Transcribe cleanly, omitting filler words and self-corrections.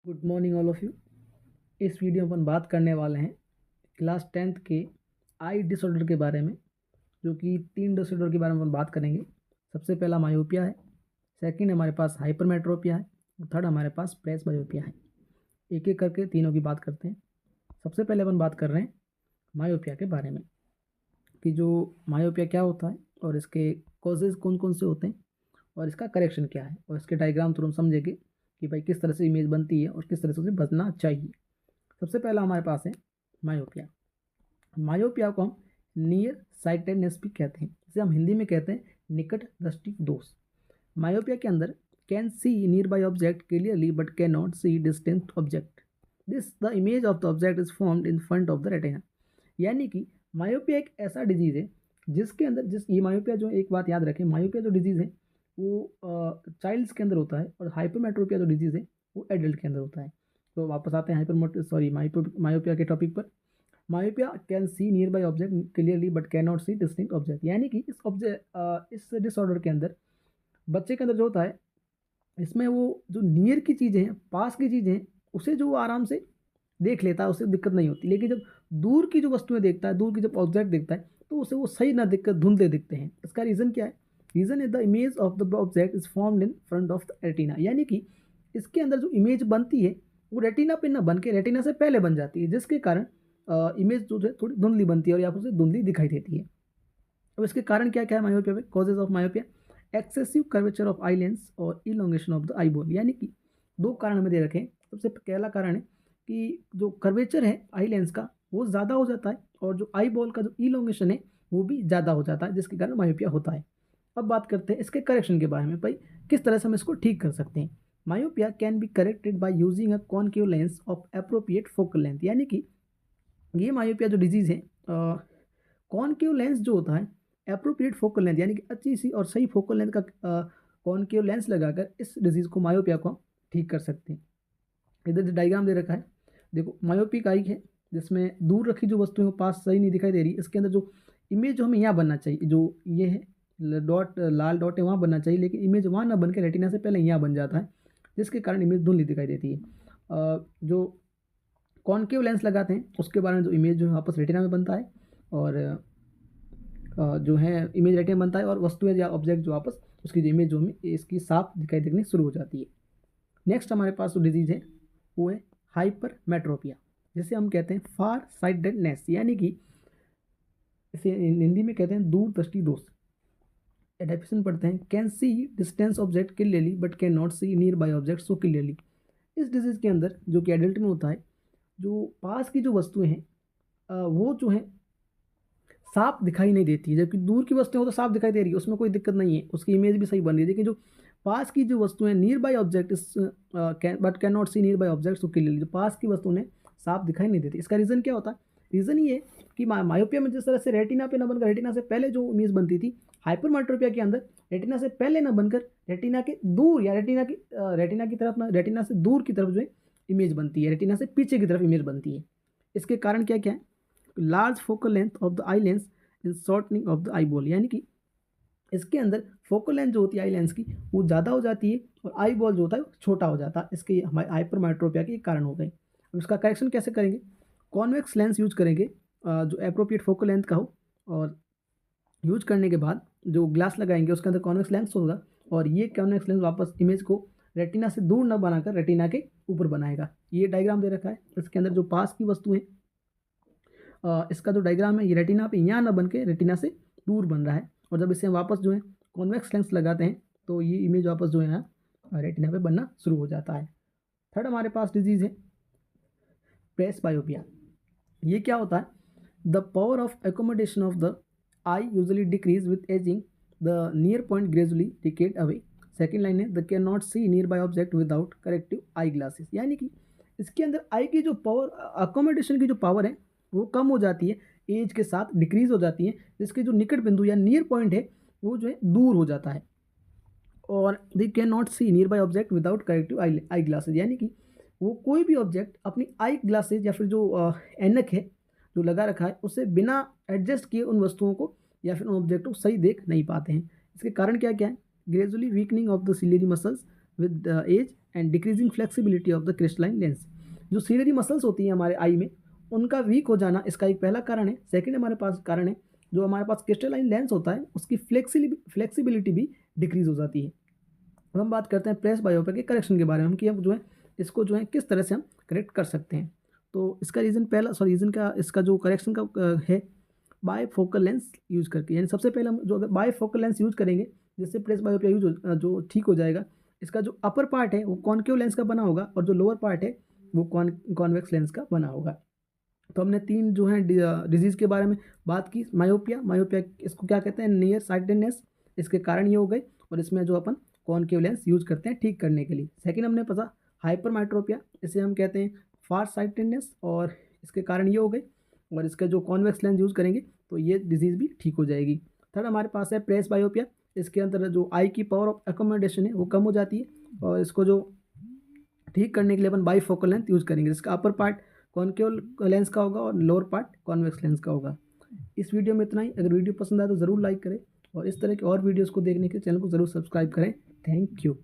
Good morning all of you. इस video में अपन बात करने वाले हैं क्लास 10th के आई डिसऑर्डर के बारे में, जो कि 3 डिसऑर्डर के बारे में अपन बात करेंगे। सबसे पहला मायोपिया है, सेकंड हमारे पास हाइपरमेट्रोपिया है और थर्ड हमारे पास प्रेसबायोपिया है। एक एक करके तीनों की बात करते हैं। सबसे पहले अपन बात कर रहे हैं मायोपिया के बारे में कि जो मायोपिया क्या होता है और इसके कॉजेज़ कौन कौन से होते हैं और इसका करेक्शन क्या है, और इसके डायग्राम थ्रू हम समझेंगे कि भाई किस तरह से इमेज बनती है और किस तरह से उसे बचना चाहिए। सबसे पहला हमारे पास है मायोपिया। मायोपिया को हम नियर साइटेडनेस भी कहते हैं, जिसे हम हिंदी में कहते हैं निकट दृष्टि दोष। मायोपिया के अंदर can see nearby object clearly but can not see distant object, this the image of the object is formed in front of the retina. यानी कि मायोपिया एक ऐसा डिजीज है जिसके अंदर ये मायोपिया जो, एक बात याद रखें, मायोपिया जो डिजीज़ है वो चाइल्ड्स के अंदर होता है और हाइपरमेट्रोपिया जो डिजीज़ है वो एडल्ट के अंदर होता है। तो वापस आते हैं मायोपिया के टॉपिक पर। Myopia can see nearby object clearly but can not see distinct object. यानी कि इस डिसऑर्डर के अंदर बच्चे के अंदर जो होता है, इसमें वो जो नियर की चीज़ें हैं, पास की चीज़ें हैं, उसे जो आराम से देख लेता है, उसे दिक्कत नहीं होती। लेकिन जब दूर की जो वस्तुएं देखता है, दूर की जब ऑब्जेक्ट देखता है, तो उसे वो सही ना दिक्कत धुंधले दिखते हैं। इसका रीज़न क्या है? Reason is the image of the object is formed in front of the retina. यानी कि इसके अंदर जो इमेज बनती है वो रेटिना पे ना बन के रेटिना से पहले बन जाती है, जिसके कारण इमेज जो है थोड़ी धुंधली बनती है और या फिर उसे धुंधली दिखाई देती है। अब इसके कारण क्या क्या है मायोपिया में? Causes of myopia: excessive curvature of eye lens और elongation of the eyeball. यानी कि दो कारण हमें दे रखे हैं। सबसे पहला कारण है कि जो कर्वेचर है आई लेंस का वो ज़्यादा हो जाता है और जो आई बॉल का जो इलोंगेशन है वो भी ज़्यादा हो जाता है, जिसके कारण मायोपिया होता है। अब बात करते हैं इसके करेक्शन के बारे में, भाई किस तरह से हम इसको ठीक कर सकते हैं। Myopia can be corrected by using a concave lens of appropriate focal length. यानी कि ये मायोपिया जो डिजीज़ है, कॉनकेव लेंस जो होता है, अप्रोप्रिएट फोकल लेंथ यानी कि अच्छी सी और सही फोकल लेंथ का कॉनकेव लेंस लगाकर इस डिजीज़ को, मायोपिया को हम ठीक कर सकते हैं। इधर जो डायग्राम दे रखा है, देखो मायोपिक आई है जिसमें दूर रखी जो वस्तुएं पास सही नहीं दिखाई दे रही। इसके अंदर जो इमेज जो हमें यहाँ बनना चाहिए, जो ये है डॉट, लाल डॉट है, वहाँ बनना चाहिए, लेकिन इमेज वहाँ ना बन के रेटिना से पहले यहाँ बन जाता है, जिसके कारण इमेज धुंधली दिखाई देती है। जो कॉनकेव लेंस लगाते हैं उसके बारे में जो इमेज जो है वापस रेटिना में बनता है, और जो है इमेज रेटिना में बनता है, और वस्तुएं या ऑब्जेक्ट जो वापस उसकी जो इमेज जो हमें इसकी साफ दिखाई देनी शुरू हो जाती है। नेक्स्ट हमारे पास जो डिजीज़ है वो है हाइपरमेट्रोपिया, जिसे हम कहते हैं फार साइटेडनेस। यानी कि इसे हिंदी में कहते हैं दूर दृष्टि दोष। डेफिनेशन पढ़ते हैं: can see distance object clearly but can not see nearby object so clearly. इस डिजीज़ के अंदर जो कि एडल्ट में होता है, जो पास की जो वस्तुएं हैं वो जो है साफ दिखाई नहीं देती है, जबकि दूर की वस्तुएं हो तो साफ दिखाई दे रही है, उसमें कोई दिक्कत नहीं है, उसकी इमेज भी सही बन रही है। लेकिन जो पास की जो वस्तुएं nearby object is but can not see nearby object so clearly, जो पास की वस्तु ने साफ दिखाई नहीं देती। इसका रीज़न क्या होता है? रीज़न ये है कि मायोपिया में जिस तरह से रेटिना पे न बनकर रेटिना से पहले जो इमेज बनती थी, हाइपरमेट्रोपिया के अंदर रेटिना से पहले न बनकर रेटिना के दूर या रेटिना की तरफ ना, रेटिना से दूर की तरफ जो है इमेज बनती है, रेटिना से पीछे की तरफ इमेज बनती है। इसके कारण क्या क्या है? Large focal length of the eye lens in shortening of the eyeball. यानी कि इसके अंदर फोकल लेंथ जो होती है आई लेंस की वो ज़्यादा हो जाती है और आई बॉल जो होता है वो छोटा हो जाता है। इसके हमारे हाइपरमेट्रोपिया के कारण हो गए। अब इसका करेक्शन कैसे करेंगे? कॉन्वेक्स लेंस यूज करेंगे जो अप्रोप्रिएट फोकल लेंथ का हो, और यूज करने के बाद जो ग्लास लगाएंगे उसके अंदर कॉन्वेक्स लेंस होगा, और ये कॉन्वेक्स लेंस वापस इमेज को रेटिना से दूर न बनाकर रेटिना के ऊपर बनाएगा। ये डायग्राम दे रखा है। इसके अंदर जो पास की वस्तु है, इसका जो डायग्राम है, ये रेटिना पे यहाँ ना बन के रेटिना से दूर बन रहा है, और जब इसे हम वापस जो है कॉन्वेक्स लेंस लगाते हैं तो ये इमेज वापस जो है यहाँ रेटिना पे बनना शुरू हो जाता है। थर्ड हमारे पास डिजीज़ है प्रेसबायोपिया। ये क्या होता है? The power of accommodation of the eye usually decrease with aging, the near point gradually decayed away. Second line है the can not see nearby object without corrective eye glasses. यानी कि इसके अंदर आई की जो पावर, अकोमोडेशन की जो power है वो कम हो जाती है, एज के साथ डिक्रीज हो जाती है, जिसके जो निकट बिंदु या नियर पॉइंट है वो जो है दूर हो जाता है। और they can not see nearby object without corrective eye glasses. यानी कि वो कोई भी ऑब्जेक्ट अपनी आई ग्लासेज या फिर जो ऐनक है जो लगा रखा है उससे बिना एडजस्ट किए उन वस्तुओं को या फिर उन ऑब्जेक्ट को सही देख नहीं पाते हैं। इसके कारण क्या क्या है? Gradually weakening of the ciliary muscles, with age and decreasing flexibility of the crystalline lens. जो सीलरी मसल्स होती हैं हमारे आई में, उनका वीक हो जाना इसका एक पहला कारण है। सेकंड हमारे पास कारण है जो हमारे पास क्रिस्टलाइन लेंस होता है उसकी फ्लेक्सिबिलिटी भी डिक्रीज हो जाती है। अब हम बात करते हैं प्रेस बायोपिया के करेक्शन के बारे में, हम कि हम जो है इसको जो है किस तरह से हम करेक्ट कर सकते हैं। तो इसका रीज़न का इसका जो करेक्शन का है बायफोकल लेंस यूज़ करके, यानी सबसे पहले हम जो अगर बायफोकल लेंस यूज़ करेंगे जिससे प्रेस बायोपिया जो ठीक हो जाएगा, इसका जो अपर पार्ट है वो कॉनकेव लेंस का बना होगा और जो लोअर पार्ट है वो कॉन्वेक्स लेंस का बना होगा। तो हमने 3 जो है डिजीज़ के बारे में बात की। मायोपिया इसको क्या कहते हैं, नियर साइटेडनेस, इसके कारण ये हो गए, और इसमें जो अपन कॉनकेव लेंस यूज़ करते हैं ठीक करने के लिए। सेकंड हमने पता हाइपरमेट्रोपिया, इसे हम कहते हैं फार साइटेडनेस, और इसके कारण ये हो गई, और इसका जो कॉन्वेक्स लेंस यूज़ करेंगे तो ये डिजीज़ भी ठीक हो जाएगी। थर्ड हमारे पास है प्रेस बायोपिया, इसके अंदर जो आई की पावर ऑफ एकोमोडेशन है वो कम हो जाती है, और इसको जो ठीक करने के लिए अपन बाईफोकल लेंथ यूज़ करेंगे, जिसका अपर पार्ट कॉनकेव लेंस का होगा और लोअर पार्ट कॉन्वेक्स लेंस का होगा। इस वीडियो में इतना ही। अगर वीडियो पसंद आए तो ज़रूर लाइक करें, और इस तरह के और वीडियोज़ को देखने के लिए चैनल को ज़रूर सब्सक्राइब करें। Thank you.